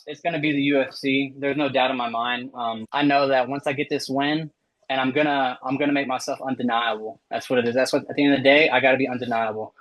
It's going to be the UFC. There's no doubt in my mind. I know that once I get this win, and I'm gonna make myself undeniable. That's what it is. That's what at the end of the day, I got to be undeniable.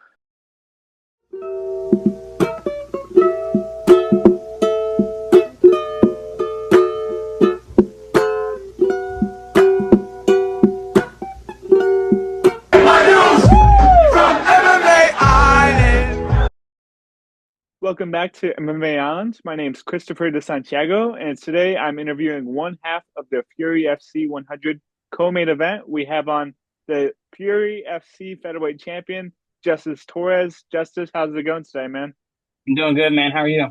Welcome back to MMA Island. My name is Christopher de Santiago, and today I'm interviewing one half of the Fury FC 100 co-main event. We have on the Fury FC Featherweight champion, Justice Torres. Justice, how's it going today, man? I'm doing good, man. How are you?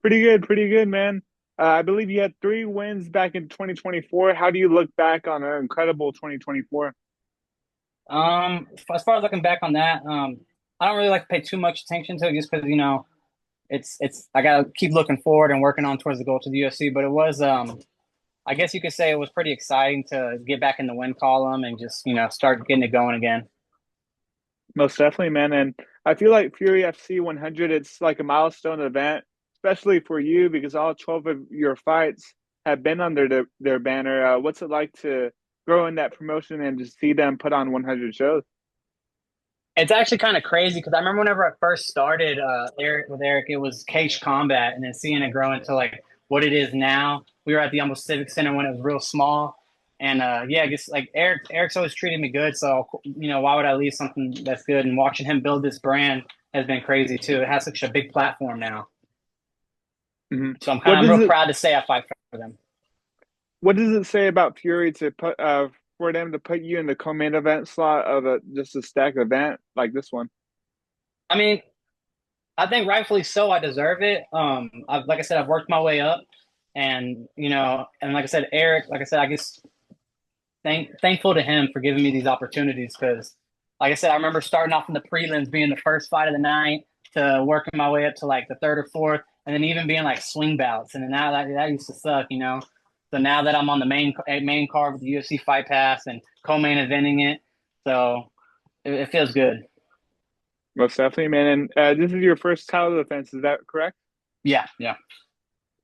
Pretty good, man. I believe you had 3 wins back in 2024. How do you look back on an incredible 2024? As far as looking back on that, I don't really like to pay too much attention to it just because it's I gotta keep looking forward and working on towards the goal to the UFC. But it was I guess you could say it was pretty exciting to get back in the win column and just start getting it going again. Most definitely, man. And I feel like Fury FC 100, it's like a milestone event, especially for you because all 12 of your fights have been under their banner. What's it like to grow in that promotion and just see them put on 100 shows? It's actually kind of crazy because I remember whenever I first started Eric, it was cage combat, and then seeing it grow into like what it is now. We were at the almost Civic Center when it was real small, and yeah, I guess like Eric's always treated me good, so why would I leave something that's good? And watching him build this brand has been crazy too. It has such a big platform now, Hmm. so What I'm does real it proud to say I fight for them. What does it say about Fury to put for them to put you in the co-main event slot of just a stacked event like this one? I mean, I think rightfully so. I deserve it. Like I said, I've worked my way up, and and like I said, Eric, like I said, I guess thankful to him for giving me these opportunities because, like I said, I remember starting off in the prelims, being the first fight of the night, to working my way up to like the third or fourth, and then even being like swing bouts. And then now that used to suck. So now that I'm on the main card with the UFC Fight Pass and co-main eventing it, so it feels good. Most definitely, man. And this is your first title defense, is that correct? Yeah, yeah.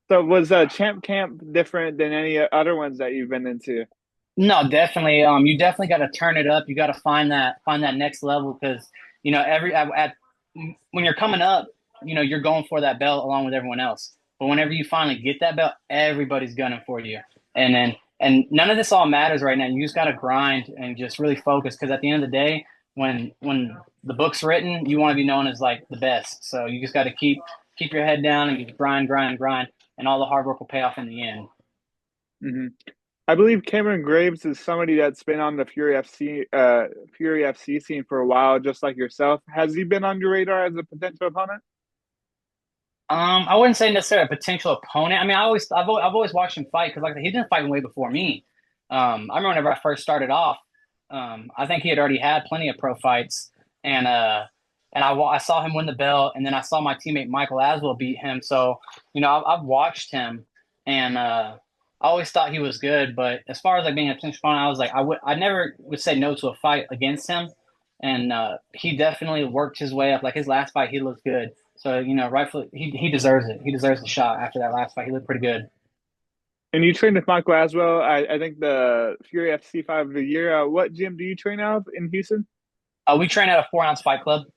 So was Champ Camp different than any other ones that you've been into? No, definitely. You definitely got to turn it up. You got to find that next level because every at when you're coming up, you're going for that belt along with everyone else. But whenever you finally get that belt, everybody's gunning for you. And none of this all matters right now. You just got to grind and just really focus because at the end of the day, when the book's written, you want to be known as like the best. So you just got to keep your head down and just grind, and all the hard work will pay off in the end. Hmm. I believe Cameron Graves is somebody that's been on the Fury FC scene for a while, just like yourself. Has he been on your radar as a potential opponent? I wouldn't say necessarily a potential opponent. I mean, I've always watched him fight because like he didn't fight way before me. I remember whenever I first started off, I think he had already had plenty of pro fights, and I saw him win the belt, and then I saw my teammate Michael Aswell beat him. So I've watched him, and I always thought he was good. But as far as like being a potential opponent, I was like I never would say no to a fight against him, and he definitely worked his way up. Like his last fight, he looked good. So rightfully, he deserves it. He deserves the shot after that last fight. He looked pretty good. And you trained with Michael Aswell. I think the Fury FC fight of the year. What gym do you train out of in Houston? We train at a 4 ounce fight club.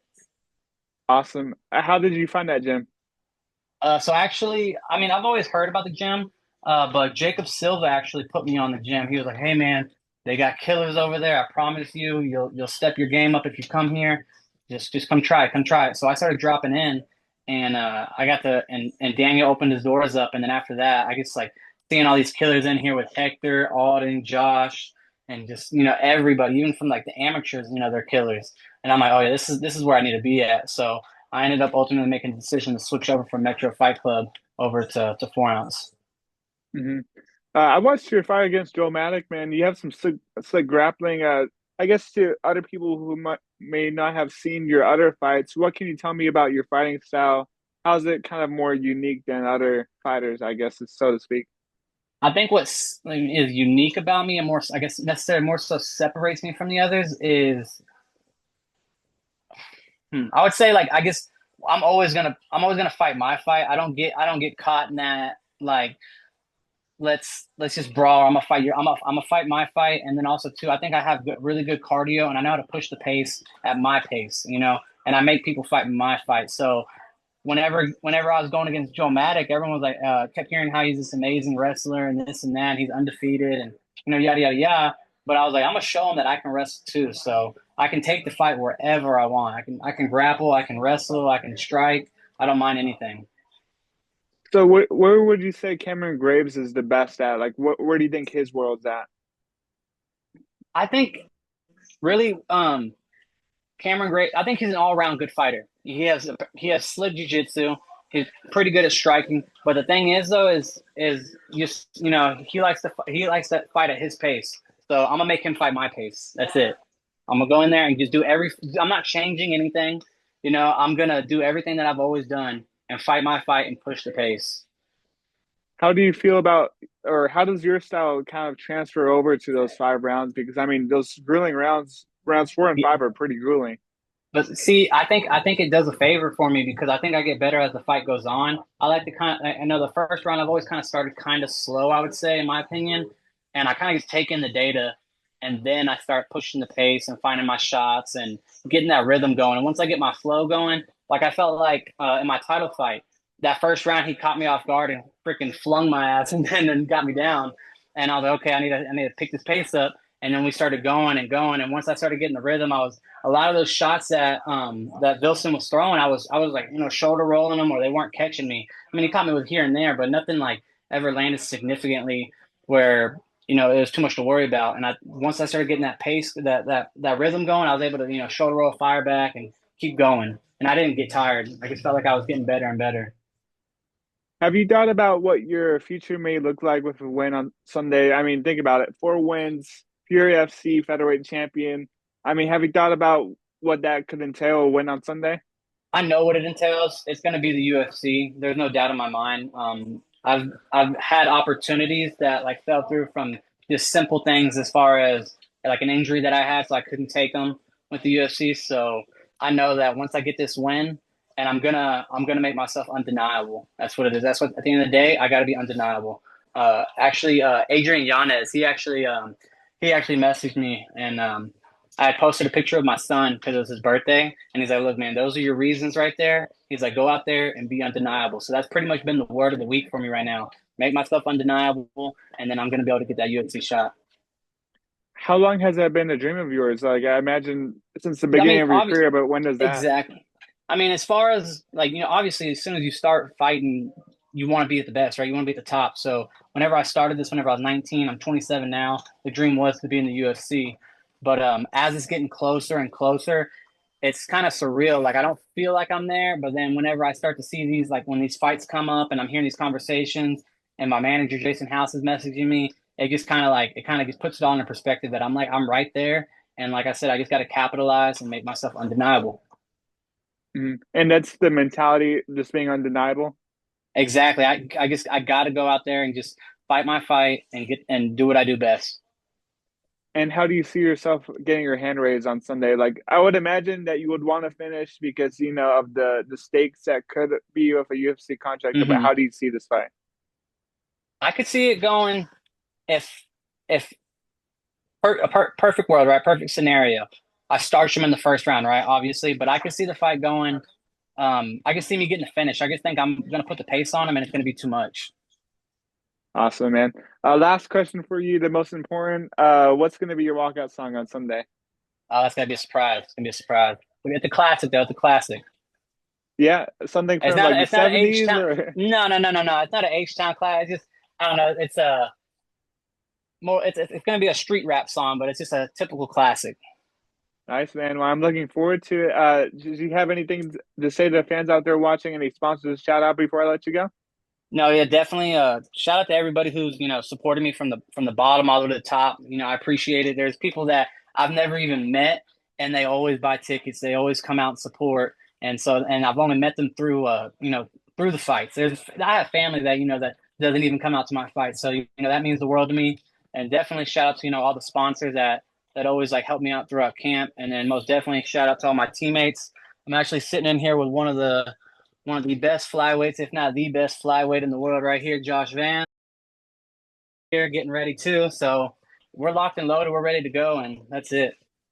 Awesome. How did you find that gym? So actually, I mean, I've always heard about the gym, but Jacob Silva actually put me on the gym. He was like, "Hey, man, they got killers over there. I promise you, you'll step your game up if you come here. Just come try it." So I started dropping in, and I got and Daniel opened his doors up, and then after that, I guess like seeing all these killers in here with Hector, Alden, Josh, and just everybody, even from like the amateurs, they're killers. And I'm like, oh yeah, this is where I need to be at. So I ended up ultimately making the decision to switch over from Metro Fight Club over to 4 ounce. Hmm. I watched your fight against Joe Maddock, man. You have some slick grappling. I guess to other people who may not have seen your other fights, what can you tell me about your fighting style? How's it kind of more unique than other fighters, I guess, so to speak? I think is unique about me and more, I guess, necessarily more so separates me from the others is, I would say like I guess I'm always gonna fight my fight. I don't get caught in that like let's just brawl. I'm gonna fight your I'm gonna fight my fight, and then also too, I think I have really good cardio, and I know how to push the pace at my pace, and I make people fight my fight. So whenever I was going against Joe Maddock, everyone was like kept hearing how he's this amazing wrestler and this and that, and he's undefeated, and yada yada yada. But I was like, I'm gonna show him that I can wrestle too, so I can take the fight wherever I want. I can grapple, I can wrestle, I can strike. I don't mind anything. So where would you say Cameron Graves is the best at? Like, where do you think his world's at? I think really Cameron Gray, I think he's an all-around good fighter. He has slick jiu-jitsu. He's pretty good at striking. But the thing is though is just he likes to fight at his pace. So I'm gonna make him fight my pace. That's it. I'm gonna go in there and just do every. I'm not changing anything. I'm gonna do everything that I've always done and fight my fight and push the pace. How do you feel about, or how does your style kind of transfer over to those 5 rounds? Because I mean, those grueling rounds, rounds 4 and 5 are pretty grueling. But see, I think it does a favor for me because I think I get better as the fight goes on. I like to I know the first round I've always kind of started kind of slow, I would say, in my opinion, and I kind of just take in the data, and then I start pushing the pace and finding my shots and getting that rhythm going. And once I get my flow going, like I felt like in my title fight, that first round he caught me off guard and freaking flung my ass and got me down, and I was like, okay, I need to pick this pace up. And then we started going and going, and once I started getting the rhythm, I was a lot of those shots that Wilson was throwing, I was like, shoulder rolling them or they weren't catching me. I mean, he caught me with here and there, but nothing like ever landed significantly where it was too much to worry about. And once I started getting that pace, that rhythm going, I was able to shoulder roll, fire back, and keep going. And I didn't get tired. I just felt like I was getting better and better. Have you thought about what your future may look like with a win on Sunday? I mean, think about it. 4 wins, pure UFC featherweight champion. I mean, have you thought about what that could entail a win on Sunday? I know what it entails. It's going to be the UFC. There's no doubt in my mind. I've had opportunities that like fell through from just simple things as far as like an injury that I had, so I couldn't take them with the UFC. So I know that once I get this win, and I'm gonna make myself undeniable. That's what it is. That's what at the end of the day, I got to be undeniable. Actually, Adrian Yanez, he actually messaged me and I had posted a picture of my son because it was his birthday, and he's like, "Look, man, those are your reasons right there." He's like, "Go out there and be undeniable." So that's pretty much been the word of the week for me right now. Make myself undeniable, and then I'm gonna be able to get that UFC shot. How long has that been a dream of yours? Like, I imagine since the I beginning mean, of your obviously, career, but when does that? exactly. I mean, as far as like, obviously, as soon as you start fighting, you want to be at the best, right? You want to be at the top. So whenever I started this, whenever I was 19, I'm 27 now. The dream was to be in the UFC, but as it's getting closer and closer, it's kind of surreal. Like I don't feel like I'm there, but then whenever I start to see these, like when these fights come up and I'm hearing these conversations, and my manager Jason House is messaging me, it kind of just puts it all in perspective that I'm like I'm right there, and like I said, I just got to capitalize and make myself undeniable. Mhm. And that's the mentality, just being undeniable. Exactly. I guess I got to go out there and just fight my fight and get and do what I do best. And how do you see yourself getting your hand raised on Sunday? Like, I would imagine that you would want to finish because of the stakes that could be with a UFC contract. But Hmm. how do you see this fight? I could see it going if if perfect world, right? Perfect scenario. I start him in the first round, right? Obviously, but I could see the fight going. I could see me getting the finish. I just think I'm gonna put the pace on him, and it's gonna be too much. Awesome, man. Last question for you, the most important. What's going to be your walkout song on Sunday? That's gonna be a surprise. It's gonna be a surprise. It's the classic, though. It's a classic. Yeah, something It's from not. like the It's not an H 70s town. or No, no, no, no, no. It's not an H town class. It's just I don't know. It's a more. It's gonna be a street rap song, but it's just a typical classic. nice, man. Well, I'm looking forward to it. Do you have anything to say to the fans out there watching? Any sponsors shout out before I let you go? No, yeah, definitely. Shout out to everybody who's supported me from the bottom all the way to the top. I appreciate it. There's people that I've never even met, and they always buy tickets. They always come out and support. And I've only met them through the fights. I have family that doesn't even come out to my fights. So that means the world to me. And definitely shout out to all the sponsors that always like help me out throughout camp. And then most definitely shout out to all my teammates. I'm actually sitting in here with one of the best flyweights, if not the best flyweight in the world, right here, Josh Van here, getting ready too. So we're locked and loaded. We're ready to go, and that's it.